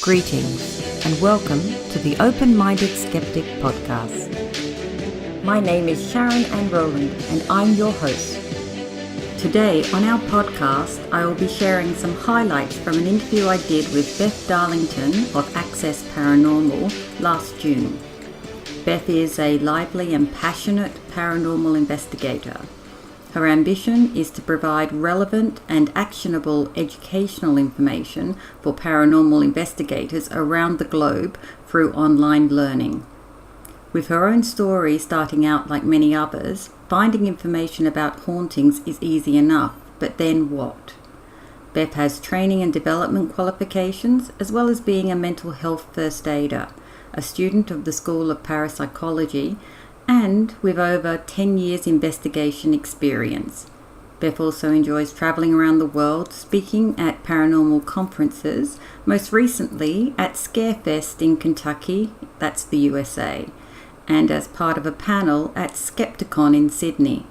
Greetings and welcome to the Open-Minded Skeptic podcast. My name is Sharon Ann Rowland and I'm your host. Today on our podcast, I will be sharing some highlights from an interview I did with Beth Darlington of Access Paranormal last June. Beth is a lively and passionate paranormal investigator. Her ambition is to provide relevant and actionable educational information for paranormal investigators around the globe through online learning. With her own story starting out like many others, finding information about hauntings is easy enough, but then what? Beth has training and development qualifications, as well as being a mental health Firstider, a student of the School of Parapsychology, and with over 10 years investigation experience. Beth also enjoys traveling around the world, speaking at Paranormal Conferences, most recently at Scarefest in Kentucky, that's the USA, and as part of a panel at Skepticon in Sydney.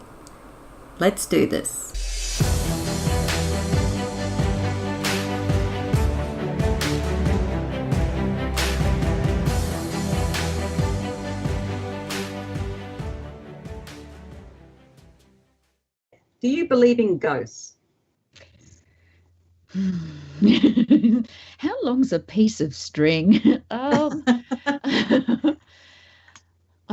Let's do this. Do you believe in ghosts? How long's a piece of string? I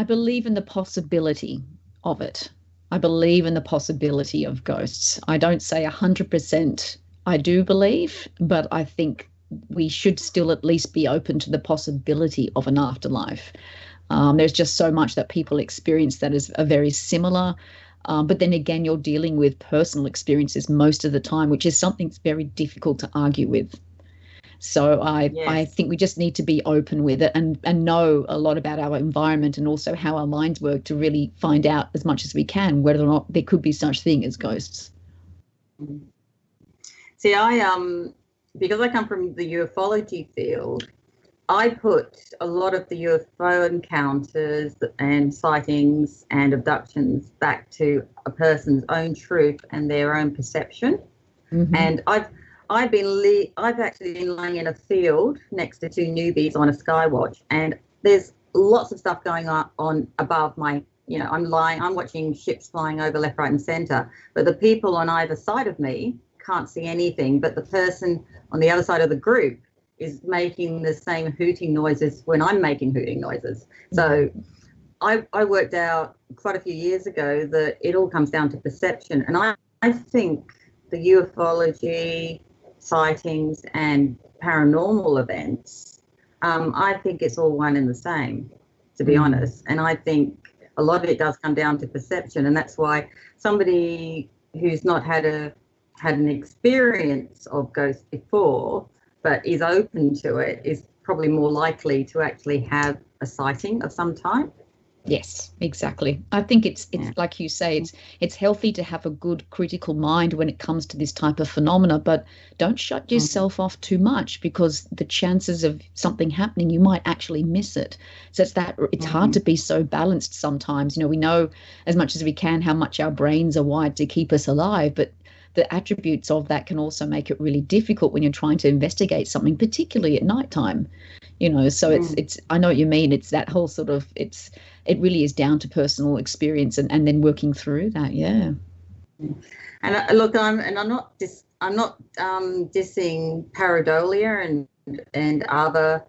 believe in the possibility of it. I believe in the possibility of ghosts. I don't say 100% I do believe, but I think we should still at least be open to the possibility of an afterlife. There's just so much that people experience that are very similar. But then again, you're dealing with personal experiences most of the time, which is something that's very difficult to argue with. So I think we just need to be open with it and know a lot about our environment and also how our minds work to really find out as much as we can whether or not there could be such thing as ghosts. See, because I come from the ufology field, I put a lot of the UFO encounters and sightings and abductions back to a person's own truth and their own perception. Mm-hmm. And I've actually been lying in a field next to two newbies on a skywatch, and there's lots of stuff going on above my, I'm watching ships flying over left, right, and centre, but the people on either side of me can't see anything, but the person on the other side of the group is making the same hooting noises when I'm making hooting noises. So I worked out quite a few years ago that it all comes down to perception. And I think the ufology, sightings and paranormal events, I think it's all one and the same, to be honest. And I think a lot of it does come down to perception. And that's why somebody who's not had an experience of ghosts before, but is open to it, is probably more likely to actually have a sighting of some type. Yes, exactly. I think it's like you say, it's healthy to have a good critical mind when it comes to this type of phenomena, but don't shut yourself off too much, because the chances of something happening, you might actually miss it. So it's hard to be so balanced sometimes. We know as much as we can how much our brains are wired to keep us alive, but the attributes of that can also make it really difficult when you're trying to investigate something, particularly at nighttime. So it's I know what you mean. It's that whole sort of it really is down to personal experience and then working through that. Yeah. And look, I'm not dissing pareidolia and other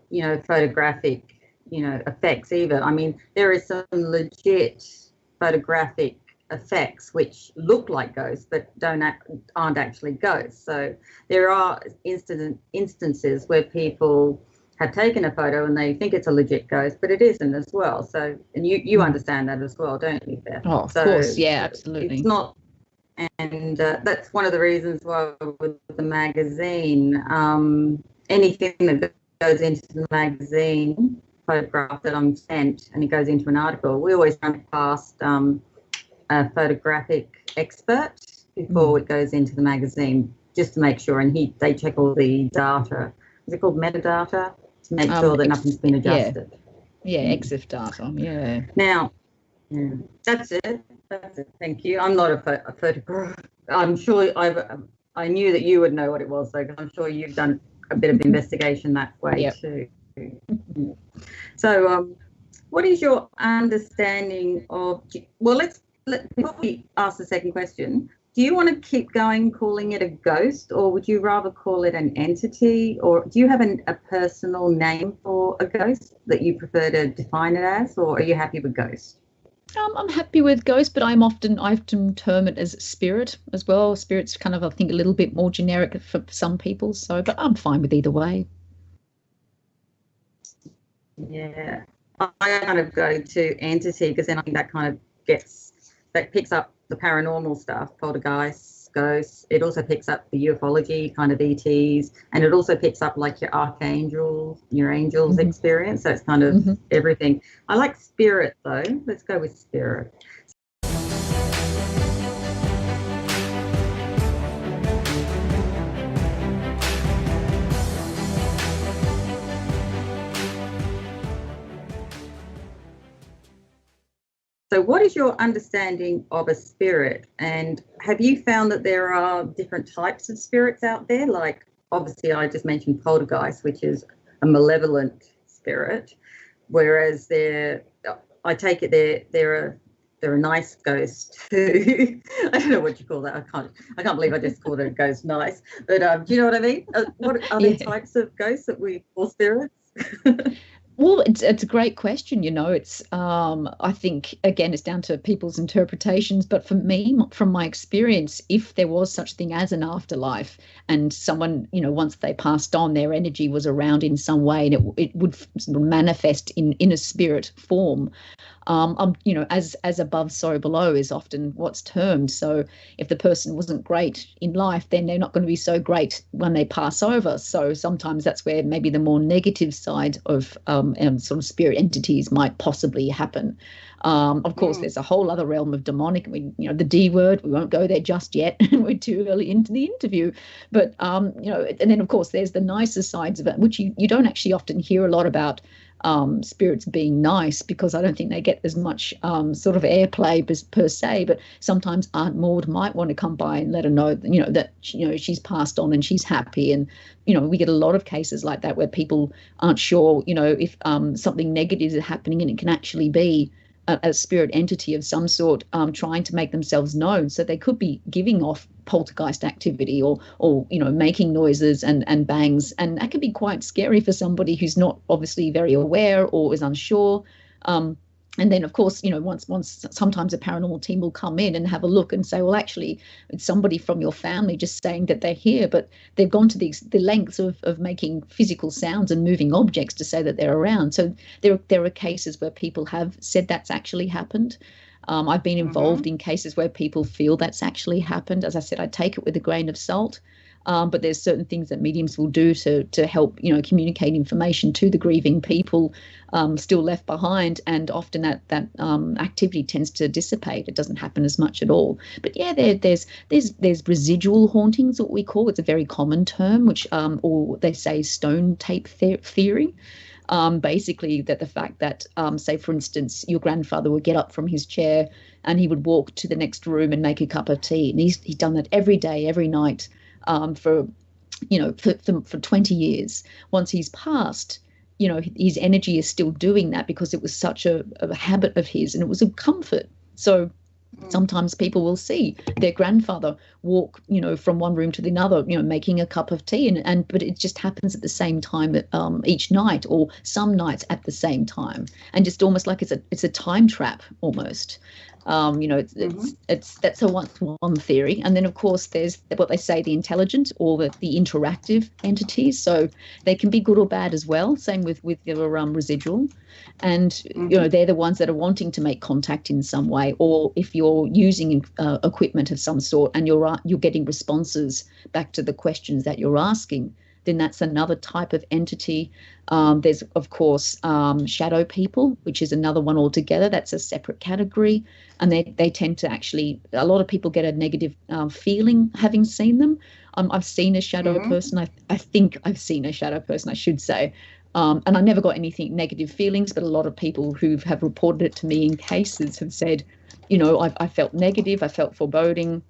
photographic effects either. I mean, there is some legit photographic effects which look like ghosts but aren't actually ghosts. So there are instances where people have taken a photo and they think it's a legit ghost, but it isn't as well. So, and you understand that as well, don't you, Beth? Oh, of course, yeah, absolutely. It's not, and that's one of the reasons why with the magazine, anything that goes into the magazine photograph that I'm sent and it goes into an article, we always run it past a photographic expert before it goes into the magazine, just to make sure, and they check all the data. Is it called metadata? To make sure that nothing's been adjusted. Yeah, EXIF data, yeah. Now, that's it. Thank you. I'm not a photographer. I'm sure I knew that you would know what it was, though, because I'm sure you've done a bit of investigation that way Yep. too. So, what is your understanding of? Well, before we ask the second question. Do you want to keep going calling it a ghost, or would you rather call it an entity, or do you have a personal name for a ghost that you prefer to define it as, or are you happy with ghost? I'm happy with ghost, but I often term it as spirit as well. Spirit's kind of, I think, a little bit more generic for some people. So, but I'm fine with either way. Yeah, I kind of go to entity because then I think that kind of picks up the paranormal stuff, poltergeists, ghosts. It also picks up the ufology, kind of ETs, and it also picks up like your archangels, your angels experience. So it's kind of everything. I like spirit though. Let's go with spirit. So what is your understanding of a spirit? And have you found that there are different types of spirits out there? Like, obviously, I just mentioned poltergeist, which is a malevolent spirit, whereas I take it they're a nice ghost too. I don't know what you call that. I can't believe I just called it a ghost nice. But do you know what I mean? What are there types of ghosts that we call spirits? Well, it's a great question. It's I think again it's down to people's interpretations. But for me, from my experience, if there was such thing as an afterlife, and someone once they passed on, their energy was around in some way, and it would manifest in a spirit form. As above, so below is often what's termed. So if the person wasn't great in life, then they're not going to be so great when they pass over. So sometimes that's where maybe the more negative side of sort of spirit entities might possibly happen. Of course, there's a whole other realm of demonic. The D word, we won't go there just yet. We're too early into the interview. But, and then, of course, there's the nicer sides of it, which you don't actually often hear a lot about. Spirits being nice, because I don't think they get as much sort of airplay per se, but sometimes Aunt Maud might want to come by and let her know that she's passed on and she's happy. And we get a lot of cases like that where people aren't sure if something negative is happening, and it can actually be a spirit entity of some sort trying to make themselves known. So they could be giving off poltergeist activity or making noises and bangs, and that can be quite scary for somebody who's not obviously very aware or is unsure. And then, of course, once sometimes a paranormal team will come in and have a look and say, well, actually, it's somebody from your family just saying that they're here, but they've gone to the lengths of making physical sounds and moving objects to say that they're around. So there are cases where people have said that's actually happened. I've been involved in cases where people feel that's actually happened. As I said, I take it with a grain of salt. But there's certain things that mediums will do to help, communicate information to the grieving people still left behind. And often that activity tends to dissipate. It doesn't happen as much at all. But yeah, there's residual hauntings, what we call. It's a very common term, which or they say stone tape theory. Basically that the fact that, say, for instance, your grandfather would get up from his chair and he would walk to the next room and make a cup of tea. And he's done that every day, every night. For 20 years. Once he's passed, his energy is still doing that because it was such a habit of his, and it was a comfort. So sometimes people will see their grandfather walk, from one room to the other, making a cup of tea, but it just happens at the same time each night, or some nights at the same time, and just almost like it's a time trap almost. That's one theory. And then, of course, there's what they say, the intelligent or the interactive entities. So they can be good or bad as well. Same with your residual. And, they're the ones that are wanting to make contact in some way. Or if you're using equipment of some sort and you're getting responses back to the questions that you're asking, then that's another type of entity. There's, of course, shadow people, which is another one altogether. That's a separate category. And they tend to actually, a lot of people get a negative feeling having seen them. I've seen a shadow person. I think I've seen a shadow person, I should say. And I never got anything negative feelings, but a lot of people who have reported it to me in cases have said, I felt negative, I felt foreboding.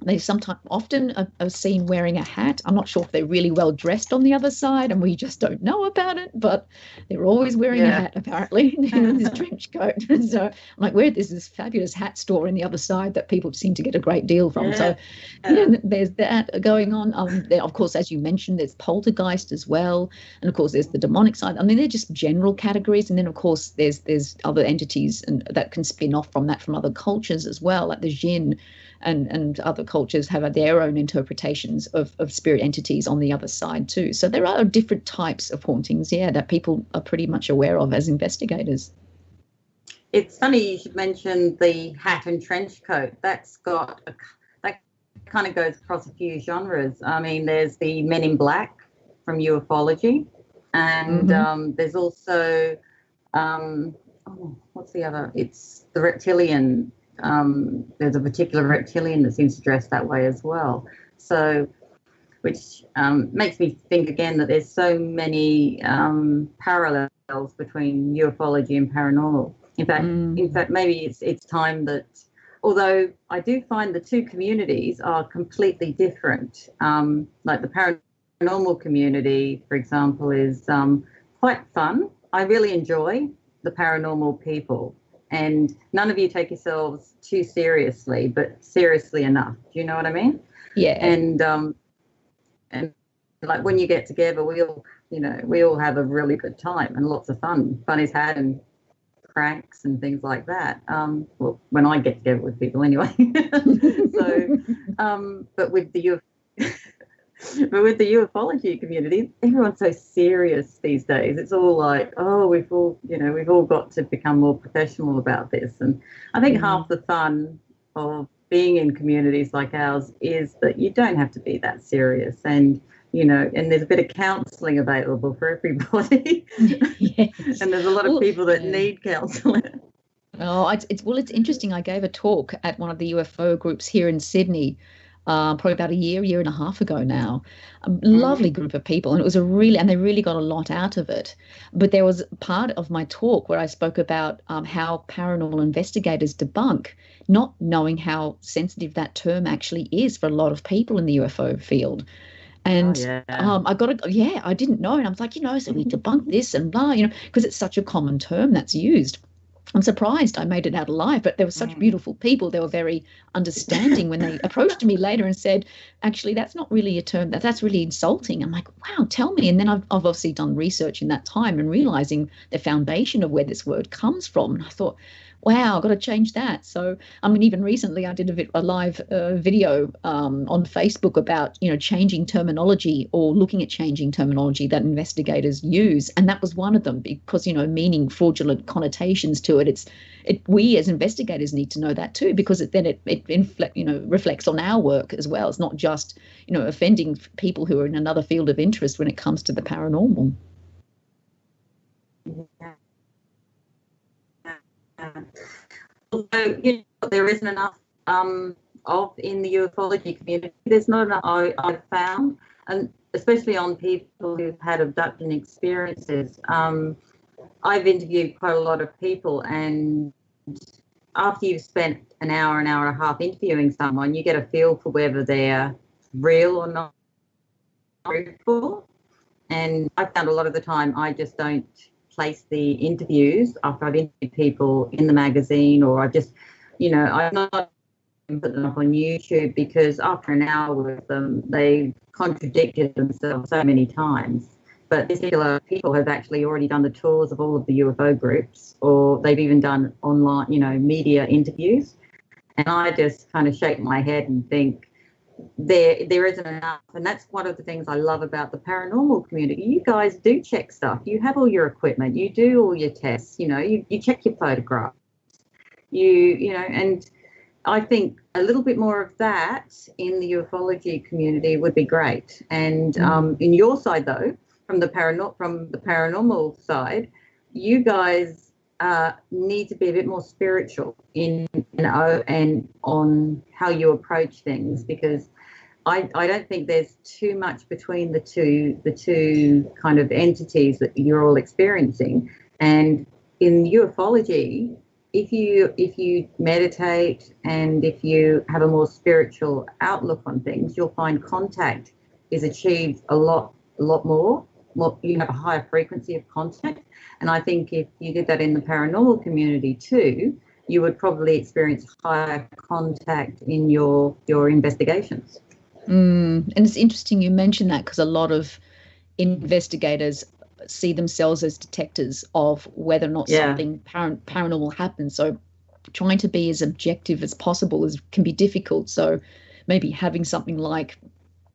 They sometimes often are seen wearing a hat. I'm not sure if they're really well dressed on the other side and we just don't know about it, but they're always wearing a hat, apparently, this trench coat. So I'm like, there's this fabulous hat store in the other side that people seem to get a great deal from. So there's that going on. There, of course, as you mentioned, there's poltergeist as well. And of course, there's the demonic side. I mean, they're just general categories. And then, of course, there's other entities that can spin off from that from other cultures as well, like the Jinn. And other cultures have their own interpretations of spirit entities on the other side too. So there are different types of hauntings, that people are pretty much aware of as investigators. It's funny you should mention the hat and trench coat. That kind of goes across a few genres. I mean, there's the Men in Black from ufology, and there's also what's the other? It's the reptilian. There's a particular reptilian that seems to dress that way as well. So, which makes me think again that there's so many parallels between ufology and paranormal. In fact, maybe it's time that, although I do find the two communities are completely different. Like the paranormal community, for example, is quite fun. I really enjoy the paranormal people. And none of you take yourselves too seriously, but seriously enough. Do you know what I mean? Yeah. And like when you get together, we all have a really good time and lots of fun. Fun is had and pranks and things like that. Well, when I get together with people anyway. So, but with the ufology community, everyone's so serious these days. It's all like, we've all got to become more professional about this. And I think half the fun of being in communities like ours is that you don't have to be that serious, and and there's a bit of counselling available for everybody. Yes. And there's a lot of people that need counselling. Oh, it's interesting. I gave a talk at one of the UFO groups here in Sydney. Probably about a year and a half ago now. A lovely group of people, and it was and they really got a lot out of it. But there was part of my talk where I spoke about how paranormal investigators debunk, not knowing how sensitive that term actually is for a lot of people in the UFO field. And I didn't know, and I was like, so we debunk this and blah, because it's such a common term that's used. I'm surprised I made it out alive, but there were such beautiful people. They were very understanding when they approached me later and said, actually, that's not really a term, that's really insulting. I'm like, wow, tell me. And then I've obviously done research in that time and realizing the foundation of where this word comes from. And I thought, wow, I've got to change that. So, I mean, even recently I did a live video on Facebook about, changing terminology or looking at changing terminology that investigators use. And that was one of them because, meaning fraudulent connotations to it. We as investigators need to know that too, because it reflects on our work as well. It's not just, offending people who are in another field of interest when it comes to the paranormal. Although there isn't enough in the ufology community. There's not enough I've found, and especially on people who've had abduction experiences. I've interviewed quite a lot of people, and after you've spent an hour and a half interviewing someone, you get a feel for whether they're real or not truthful. And I found a lot of the time I just don't place the interviews after I've interviewed people in the magazine, or I've just, I've not put them up on YouTube, because after an hour with them, they contradicted themselves so many times. But these particular people have actually already done the tours of all of the UFO groups, or they've even done online, media interviews. And I just kind of shake my head and think, there isn't enough. And that's one of the things I love about the paranormal community. You guys do check stuff. You have all your equipment. You do all your tests. You check your photographs. And I think a little bit more of that in the ufology community would be great. And in your side, though, from the paranormal side, you guys need to be a bit more spiritual and on how you approach things, because I don't think there's too much between the two kind of entities that you're all experiencing. And in ufology, if you meditate and if you have a more spiritual outlook on things, you'll find contact is achieved a lot more. You have a higher frequency of contact. And I think if you did that in the paranormal community too, you would probably experience higher contact in your investigations. And it's interesting you mentioned that, because a lot of investigators see themselves as detectors of whether or not something paranormal happens. So trying to be as objective as possible can be difficult. So maybe having something like,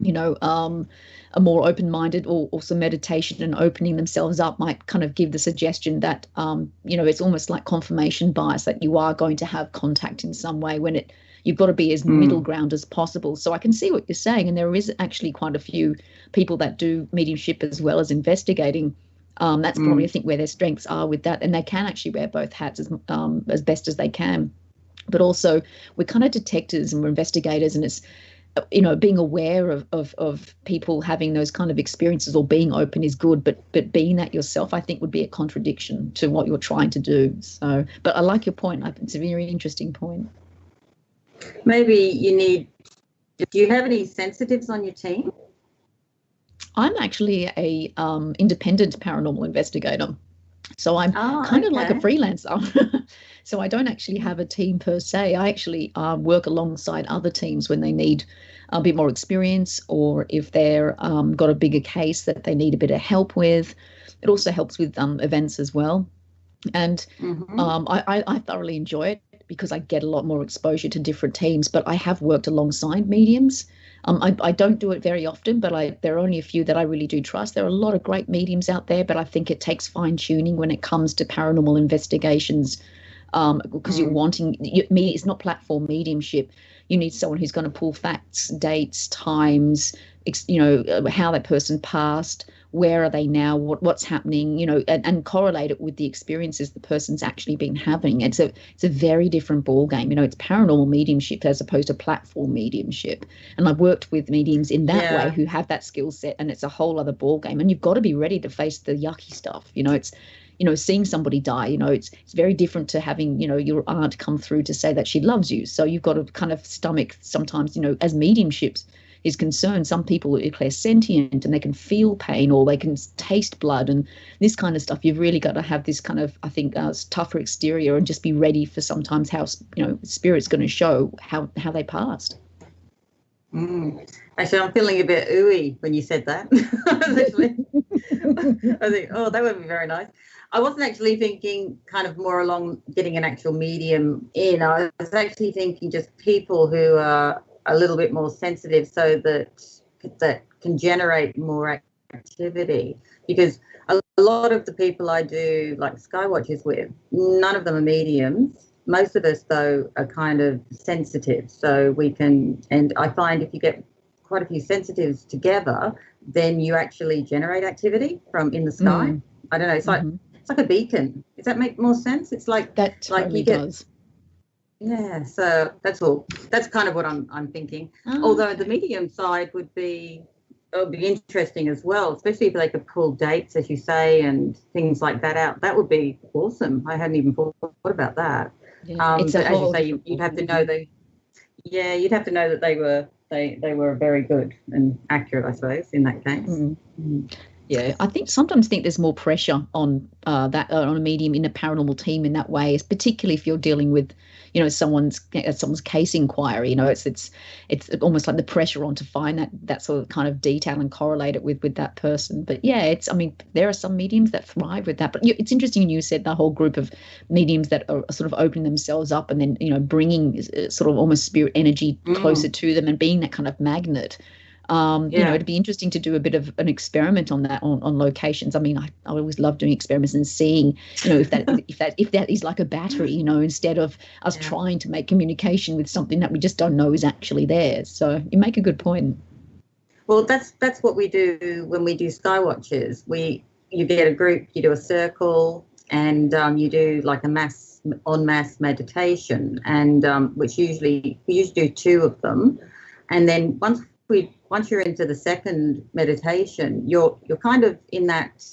a more open-minded or some meditation and opening themselves up might kind of give the suggestion that, it's almost like confirmation bias, that you are going to have contact in some way when you've got to be as middle ground as possible. So I can see what you're saying. And there is actually quite a few people that do mediumship as well as investigating. That's probably, I think, where their strengths are with that. And they can actually wear both hats as best as they can. But also we're kind of detectives and we're investigators, and it's, being aware of people having those kind of experiences or being open is good, but being that yourself, I think, would be a contradiction to what you're trying to do. So, but I like your point. It's a very interesting point. Maybe do you have any sensitives on your team? I'm actually a independent paranormal investigator. So I'm kind of like a freelancer. So I don't actually have a team per se. I actually work alongside other teams when they need a bit more experience, or if they're got a bigger case that they need a bit of help with. It also helps with events as well. And I thoroughly enjoy it because I get a lot more exposure to different teams. But I have worked alongside mediums. I don't do it very often, but there are only a few that I really do trust. There are a lot of great mediums out there, but I think it takes fine-tuning when it comes to paranormal investigations, because you're wanting it's not platform mediumship. You need someone who's going to pull facts, dates, times, how that person passed, where are they now, what's happening, and correlate it with the experiences the person's actually been having. It's a very different ball game. It's paranormal mediumship as opposed to platform mediumship. And I've worked with mediums in that way who have that skill set, and it's a whole other ball game. And you've got to be ready to face the yucky stuff. It's seeing somebody die, it's very different to having, your aunt come through to say that she loves you. So you've got to kind of stomach sometimes, as mediumships is concerned, some people are clairsentient and they can feel pain or they can taste blood and this kind of stuff. You've really got to have this kind of, I think, tougher exterior and just be ready for sometimes how, spirit's going to show how they passed. Actually, I'm feeling a bit ooey when you said that. I think, that would be very nice. I wasn't actually thinking kind of more along getting an actual medium in. I was actually thinking just people who are a little bit more sensitive so that can generate more activity. Because a lot of the people I do like skywatches with, none of them are mediums. Most of us, though, are kind of sensitive. So we can, and I find if you get quite a few sensitives together, then you actually generate activity from in the sky. I don't know. It's like a beacon. Does that make more sense? It's like that totally does. Yeah. So that's all. That's kind of what I'm thinking. Although the medium side would be interesting as well, especially if they could pull dates, as you say, and things like that out. That would be awesome. I hadn't even thought about that. Yeah, but as you say, you'd have to know you'd have to know that they were very good and accurate, I suppose, in that case. Yeah, I sometimes think there's more pressure on on a medium in a paranormal team in that way, particularly if you're dealing with, someone's case inquiry. It's almost like the pressure on to find that sort of kind of detail and correlate it with that person. But yeah, there are some mediums that thrive with that. But it's interesting you said the whole group of mediums that are sort of opening themselves up and then bringing sort of almost spirit energy closer to them and being that kind of magnet. It'd be interesting to do a bit of an experiment on that on locations. I mean, I always love doing experiments and seeing, if that is like a battery, instead of us trying to make communication with something that we just don't know is actually there. So you make a good point. Well, that's what we do when we do skywatches. You get a group, you do a circle, and you do like a mass meditation, and which we usually do 2 of them, and then once you're into the second meditation, you're kind of in that.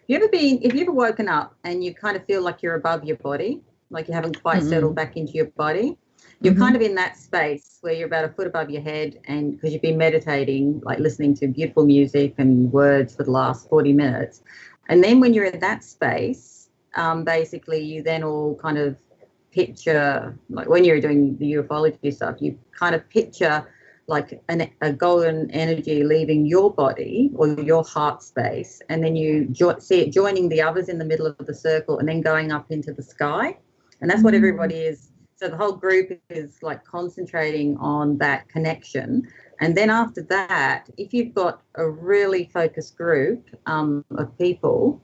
Have you ever woken up and you kind of feel like you're above your body? like you haven't quite settled back into your body. You're kind of in that space where you're about a foot above your head, and because you've been meditating, like listening to beautiful music and words for the last 40 minutes. And then when you're in that space, basically you then all kind of picture, like when you're doing the ufology stuff, you kind of picture like a golden energy leaving your body or your heart space, and then you see it joining the others in the middle of the circle and then going up into the sky. And that's what everybody is. So the whole group is like concentrating on that connection. And then after that, if you've got a really focused group of people,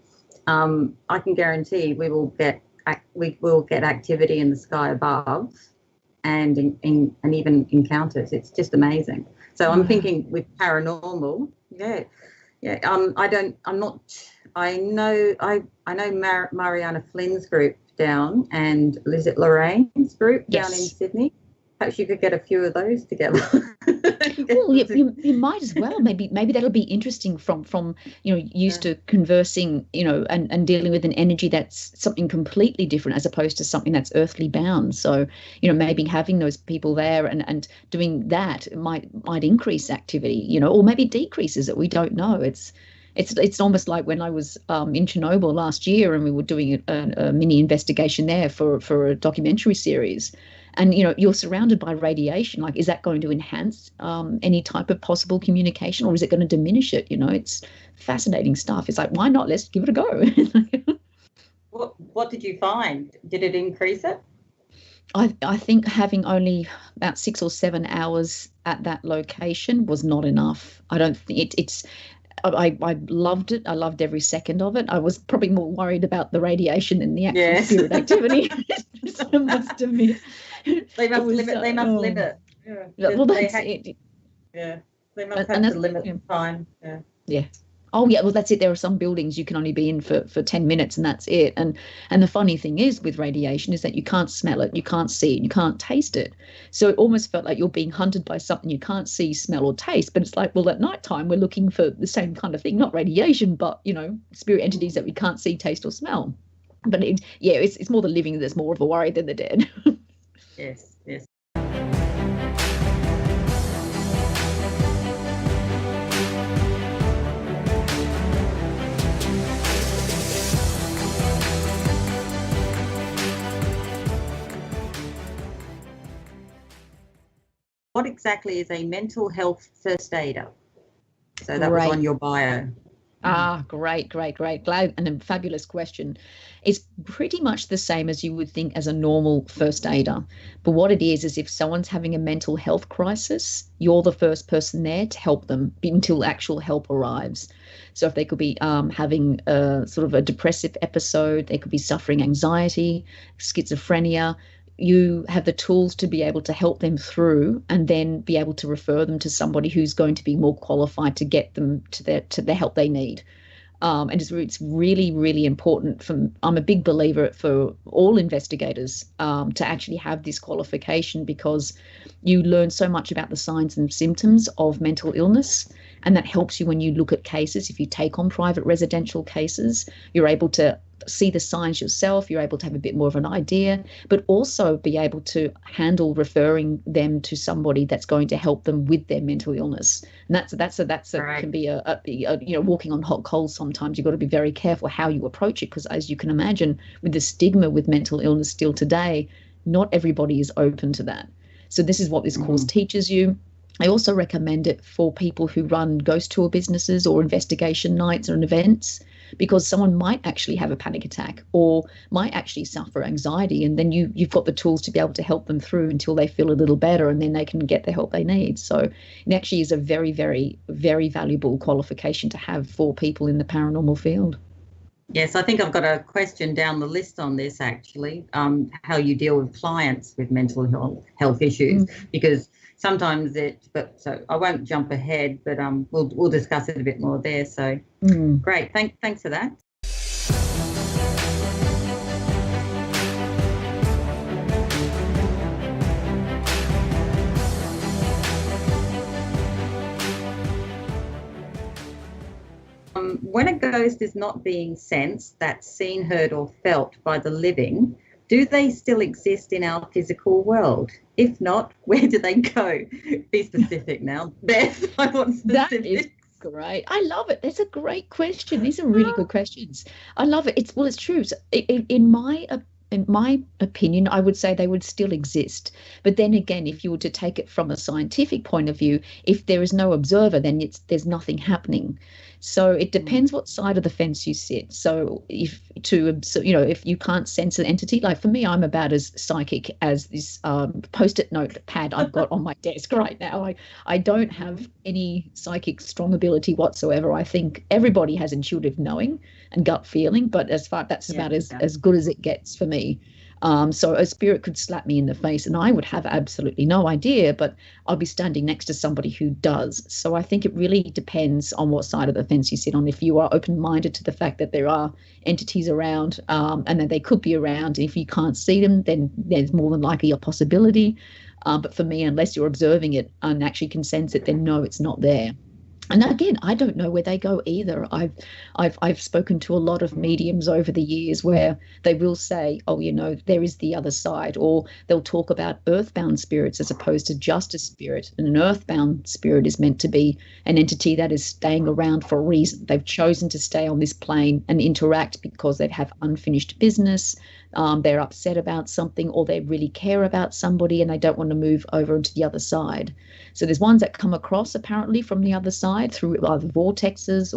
I can guarantee we will get activity in the sky above, and even encounters. It's just amazing. So I'm thinking with paranormal, I know Mariana Flynn's group down, and is it Lorraine's group down in Sydney? Perhaps you could get a few of those together. Well, you might as well. Maybe that'll be interesting from used to conversing, and dealing with an energy that's something completely different as opposed to something that's earthly bound. So, maybe having those people there and doing that might increase activity, or maybe decreases it. We don't know. It's almost like when I was in Chernobyl last year, and we were doing a mini investigation there for a documentary series. And, you're surrounded by radiation. Like, is that going to enhance any type of possible communication, or is it going to diminish it? It's fascinating stuff. It's like, why not? Let's give it a go. What did you find? Did it increase it? I think having only about 6 or 7 hours at that location was not enough. I don't think I loved it. I loved every second of it. I was probably more worried about the radiation than the actual spirit activity. I must admit. They must limit. Yeah. Well, that's it. Yeah. They must have to limit time. Yeah. Yeah. Oh, yeah. Well, that's it. There are some buildings you can only be in for 10 minutes, and that's it. And the funny thing is with radiation is that you can't smell it, you can't see it, you can't taste it. So it almost felt like you're being hunted by something you can't see, smell, or taste. But it's like, well, at nighttime we're looking for the same kind of thing, not radiation, but spirit entities that we can't see, taste, or smell. But it's more the living that's more of a worry than the dead. Yes. What exactly is a mental health first aider? So that was on your bio. Great. Glad, and a fabulous question. It's pretty much the same as you would think as a normal first aider. But what it is if someone's having a mental health crisis, you're the first person there to help them until actual help arrives. So if they could be having a sort of a depressive episode, they could be suffering anxiety, schizophrenia, you have the tools to be able to help them through, and then be able to refer them to somebody who's going to be more qualified to get them to the help they need. And it's really, really important. I'm a big believer for all investigators to actually have this qualification, because you learn so much about the signs and symptoms of mental illness, and that helps you when you look at cases. If you take on private residential cases, you're able to see the signs yourself, you're able to have a bit more of an idea, but also be able to handle referring them to somebody that's going to help them with their mental illness. And that's right. Can be a walking on hot coals. Sometimes you've got to be very careful how you approach it, because as you can imagine, with the stigma with mental illness still today, not everybody is open to that. So this is what this course teaches you. I also recommend it for people who run ghost tour businesses or investigation nights or events, because someone might actually have a panic attack or might actually suffer anxiety, and then you've got the tools to be able to help them through until they feel a little better, and then they can get the help they need. So it actually is a very, very, very valuable qualification to have for people in the paranormal field. Yes, I think I've got a question down the list on this, actually, how you deal with clients with mental health issues, because sometimes so I won't jump ahead, but we'll discuss it a bit more there. So great, thanks for that. When a ghost is not being sensed, that's seen, heard, or felt by the living, do they still exist in our physical world? If not, where do they go? Be specific now. Beth, I want specifics. That is great. I love it. That's a great question. These are really good questions. I love it. It's true. So in my opinion, I would say they would still exist. But then again, if you were to take it from a scientific point of view, if there is no observer, then there's nothing happening. So it depends what side of the fence you sit. So if you can't sense an entity, like for me, I'm about as psychic as this post-it note pad I've got on my desk right now. I don't have any psychic strong ability whatsoever. I think everybody has intuitive knowing and gut feeling, but that's about as good as it gets for me. So a spirit could slap me in the face and I would have absolutely no idea, but I'll be standing next to somebody who does. So I think it really depends on what side of the fence you sit on. If you are open-minded to the fact that there are entities around and that they could be around, if you can't see them, then there's more than likely a possibility. But for me, unless you're observing it and actually can sense it, then no, it's not there. And again, I don't know where they go either. I've spoken to a lot of mediums over the years where they will say, oh, there is the other side, or they'll talk about earthbound spirits as opposed to just a spirit. And an earthbound spirit is meant to be an entity that is staying around for a reason. They've chosen to stay on this plane and interact because they have unfinished business. They're upset about something, or they really care about somebody and they don't want to move over into the other side. So there's ones that come across apparently from the other side through either vortexes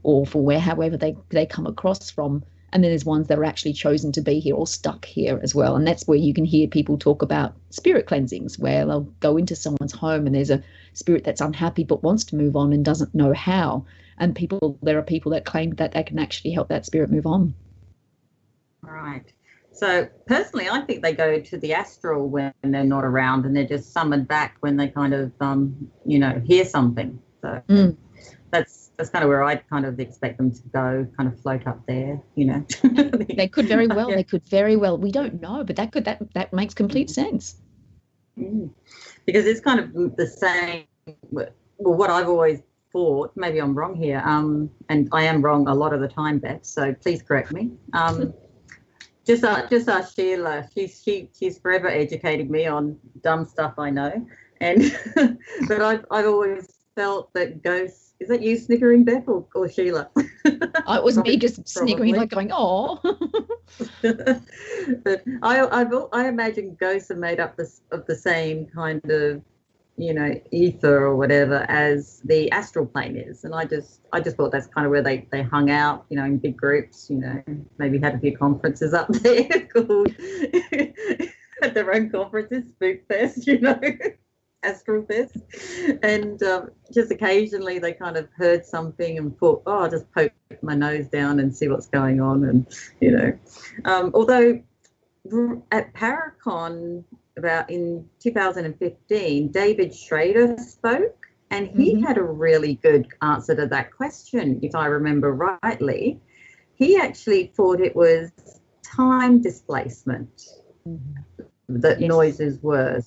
or for however they come across from. And then there's ones that are actually chosen to be here or stuck here as well. And that's where you can hear people talk about spirit cleansings, where they'll go into someone's home and there's a spirit that's unhappy but wants to move on and doesn't know how. And there are people that claim that they can actually help that spirit move on. Right. So personally, I think they go to the astral when they're not around, and they're just summoned back when they kind of, hear something. So that's kind of where I'd kind of expect them to go, kind of float up there, They could very well. Yeah. They could very well. We don't know, but that makes complete sense. Because it's kind of the same. Well, what I've always thought, maybe I'm wrong here, and I am wrong a lot of the time, Beth. So please correct me. Just ask Sheila. She's forever educating me on dumb stuff I know, and but I've always felt that ghosts. Is that you snickering, Beth, or Sheila? It was me just sniggering, like going, "Oh." But I imagine ghosts are made up of the same kind of, ether or whatever as the astral plane is, and I just thought that's kind of where they hung out, in big groups, maybe had a few conferences up there called had their own conferences, Spook Fest, Astral Fest, and just occasionally they kind of heard something and thought, oh, I'll just poke my nose down and see what's going on, and although at Paracon about in 2015, David Schrader spoke, and he had a really good answer to that question, if I remember rightly. He actually thought it was time displacement that noises were.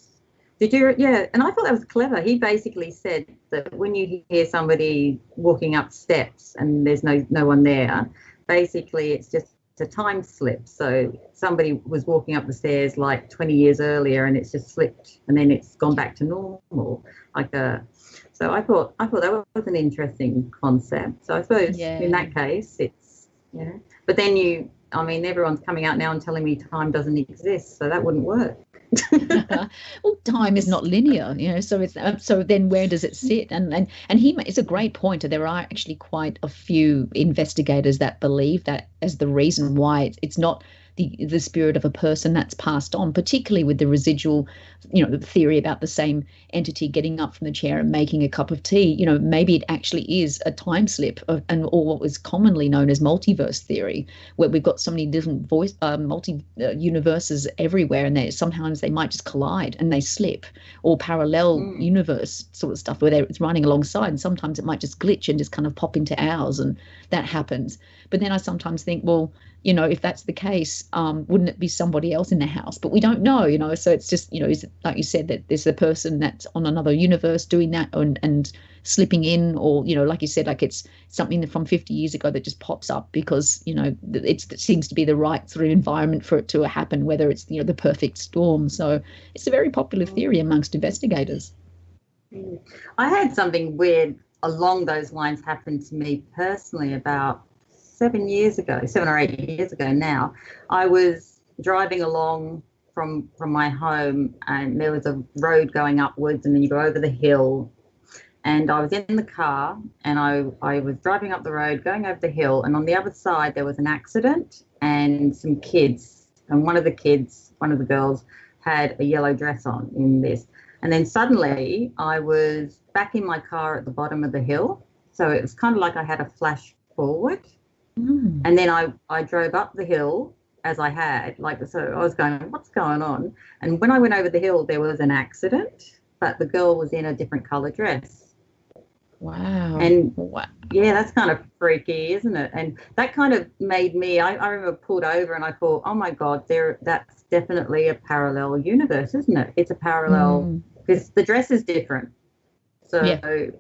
Did you? Yeah, and I thought that was clever. He basically said that when you hear somebody walking up steps and there's no one there, basically it's just a time slip. So somebody was walking up the stairs like 20 years earlier and it's just slipped and then it's gone back to normal. So I thought that was an interesting concept. So I suppose in that case it's but then everyone's coming out now and telling me time doesn't exist, so that wouldn't work. Well, time is not linear, so it's so then where does it sit? And it's a great point. There are actually quite a few investigators that believe that as the reason why it's not the spirit of a person that's passed on, particularly with the residual, the theory about the same entity getting up from the chair and making a cup of tea. Maybe it actually is a time slip or what was commonly known as multiverse theory, where we've got so many different universes everywhere, and sometimes they might just collide and they slip, or parallel universe sort of stuff where it's running alongside, and sometimes it might just glitch and just kind of pop into ours, and that happens. But then I sometimes think, well, if that's the case, wouldn't it be somebody else in the house? But we don't know, so it's just, is it, like you said, that there's a person that's on another universe doing that, and slipping in, or, like you said, like it's something from 50 years ago that just pops up because, it seems to be the right sort of environment for it to happen, whether it's, the perfect storm. So it's a very popular theory amongst investigators. I had something weird along those lines happen to me personally about 7 or 8 years ago now. I was driving along from my home, and there was a road going upwards, and then you go over the hill, and I was in the car, and I was driving up the road going over the hill, and on the other side there was an accident and some kids, and one of the girls had a yellow dress on in this. And then suddenly I was back in my car at the bottom of the hill. So it was kind of like I had a flash forward. And then I drove up the hill as I had, so I was going, what's going on? And when I went over the hill, there was an accident, but the girl was in a different color dress. Wow. And yeah, that's kind of freaky, isn't it? And that kind of made me, I remember pulled over and I thought, oh my God, that's definitely a parallel universe, isn't it? It's a parallel, because the dress is different. So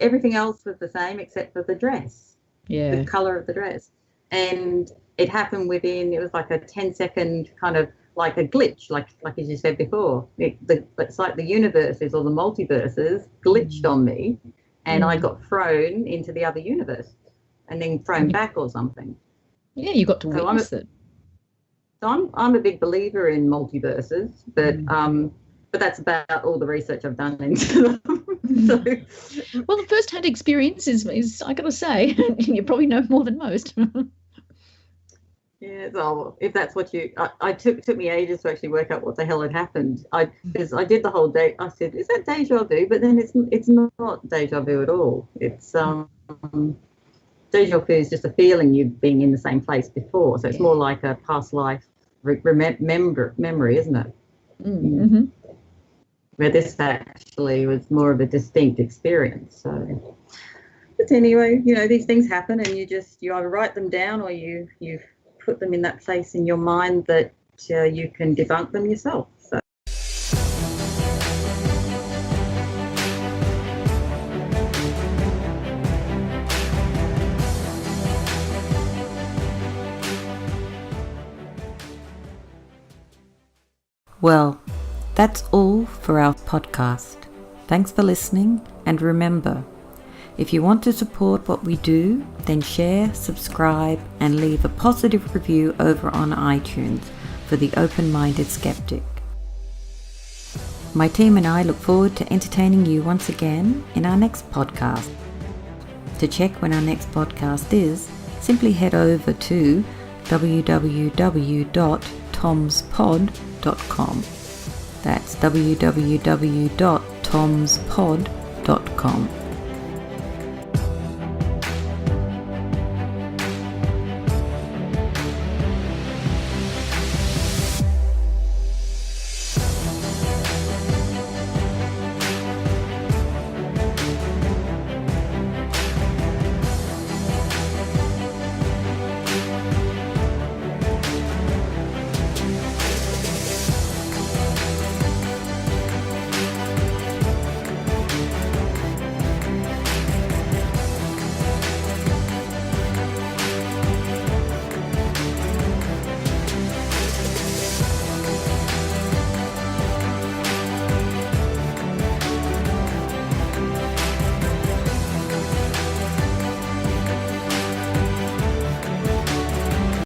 everything else was the same except for the dress, the color of the dress. And it happened it was like a 10-second kind of like a glitch, like as you said before. It's like the universes or the multiverses glitched on me, and I got thrown into the other universe and then thrown back or something. Yeah, you got to witness it. So I'm a big believer in multiverses, but that's about all the research I've done into them. Well, the first-hand experience is I got to say, you probably know more than most. Yeah, so if that's what it took me ages to actually work out what the hell had happened. Because I did the whole day. I said, "Is that deja vu?" But then it's not deja vu at all. It's deja vu is just a feeling you've been in the same place before. So it's more like a past life memory, isn't it? Mm-hmm. Where this actually was more of a distinct experience. So, but anyway, these things happen, and you either write them down or you put them in that place in your mind that you can debunk them yourself. So. Well, that's all for our podcast. Thanks for listening, and remember, if you want to support what we do, then share, subscribe, and leave a positive review over on iTunes for the open-minded skeptic. My team and I look forward to entertaining you once again in our next podcast. To check when our next podcast is, simply head over to www.tomspod.com. That's www.tomspod.com.